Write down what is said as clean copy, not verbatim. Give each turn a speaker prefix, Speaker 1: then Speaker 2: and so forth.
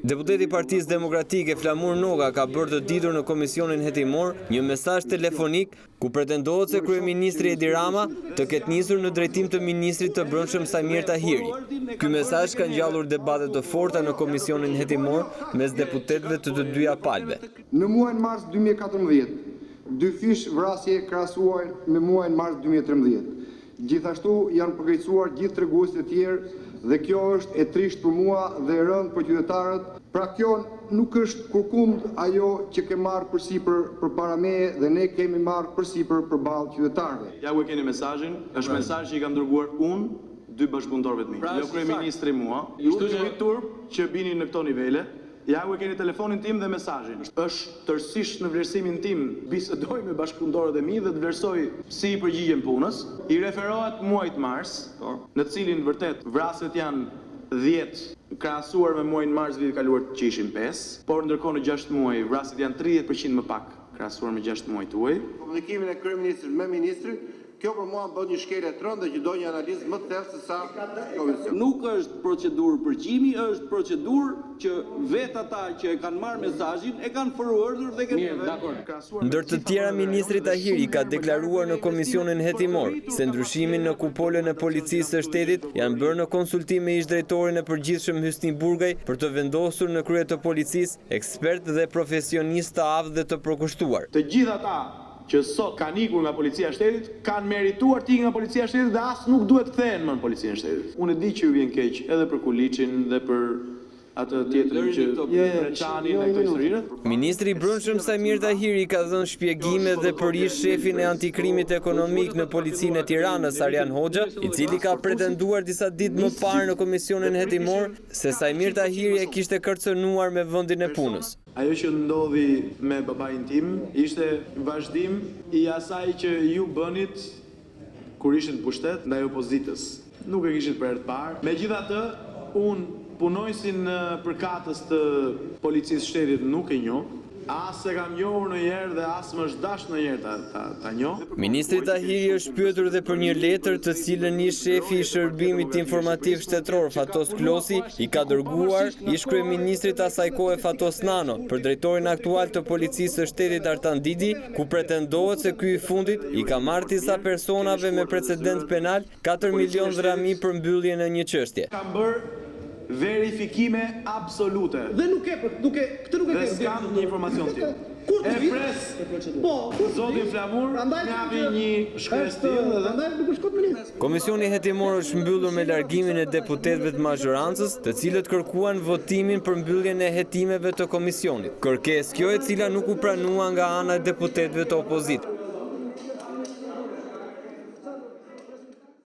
Speaker 1: Deputeti i Partisë Demokratike Flamur Noga ka bërë të ditur në komisionin hetimor një mesazh telefonik ku pretendohet se kryeministri Edi Rama të ketë nisur në drejtim të ministrit të Brendshëm Samir Tahiri. Ky mesazh ka ngjallur debate të forta në komisionin hetimor mes deputetëve të dyja palëve.
Speaker 2: Në muajin mars 2014, 2 fish vrasje krahasuar me muajin mars 2013. Gjithashtu janë përkeqësuar gjithë treguesit e tjerë dhe kjo është e trisht për mua dhe e rëndë për qytetarët. Pra kjo nuk është kurkund ajo që ke marrë përsipër përpara meje dhe ne kemi marrë përsipër përballë qytetarëve.
Speaker 3: Ja ku e keni mesazhin, është mesazh që i kam dërguar unë 2 bashkëpunëtorëve të mi. Jo kryeministri mua, ju jeni turp që bini në këto nivele. Ja ku e keni telefonin tim dhe mesazhin. Është tërësisht në vlerësimin tim, bisedoj me bashkëpunëtorët e mi dhe të vlerësoj si i përgjigjen punës. I referohet muajit mars, në të cilin vërtet vrasjet janë 10, krahasuar me muajin mars vitit kaluar që ishin 5, por ndërkohë në 6 muaj vrasjet janë 30% më pak krahasuar me 6 muaj tuaj.
Speaker 2: Komunikimin e kryeministrit me ministrin, kjo për mua bën një shkelje të rëndë dhe që do një analizë më të thellë se sa komision.
Speaker 4: Nuk është procedurë përgjimi, është procedurë që vetë ata që e kanë marrë mesazhin e kanë forwarduar dhe kanë.
Speaker 1: Ndër të tjera, ministri Tahiri ka deklaruar në komisionin hetimor se ndryshimin në kupolën e policisë së shtetit janë bërë në konsultim me ish-drejtorin e përgjithshëm Hysni Burgaj për të vendosur në krye të policisë ekspert dhe profesionistë të aftë dhe të përkushtuar.
Speaker 3: Të gjithë ata që sot kanë ikur nga policia e shtetit, kanë merituar të ikin nga policia e shtetit dhe as nuk duhet kthehen më në policinë e shtetit. Unë e di që ju vjen keq edhe për Kuliçin dhe për atë tjetrin që Preçanin e këto historinë.
Speaker 1: Ministri i Brendshëm Samir Tahiri ka dhënë shpjegime dhe për ish shefin e antikrimit ekonomik në policinë e Tiranës Arjan Hoxha, i cili ka pretenduar disa ditë më parë në komisionin hetimor se Samir Tahiri e kishte kërcënuar me vendin e punës.
Speaker 3: Ajo që ndodhi me babain tim ishte vazhdim i asaj që ju bënit kur ishin në pushtet ndaj opozitës. Nuk e kishit për herë të parë. Megjithatë, unë punojsin në përkatës të policisë shtetit nuk e njoh. As e kam njohur ndonjëherë dhe as më është dashur ndonjëherë ta njoh.
Speaker 1: Ministri Tahiri është pyetur dhe për një letër të cilën ish shefi i shërbimit informativ shtetëror Fatos Klosi i ka dërguar ish kryeministrit asaj kohe Fatos Nano për drejtorin aktual të policisë së shtetit Artan Didi, ku pretendohet se ky i fundit i ka marrë disa personave me precedent penal 4 milion dirham për mbylljen e një çështje.
Speaker 3: Kam bërë verifikime absolute.
Speaker 4: Dhe këtë nuk e
Speaker 3: Dhe s'kam një informacion tim. E pres. Zotin Flamur më japi një shkrestim dhe
Speaker 1: Komisioni hetimor është mbyllur me largimin e deputetëve të mazhorancës, të cilët kërkuan votimin për mbylljen e hetimeve të komisionit. Kërkesë kjo e cila nuk u pranua nga ana e deputetëve të opozitës.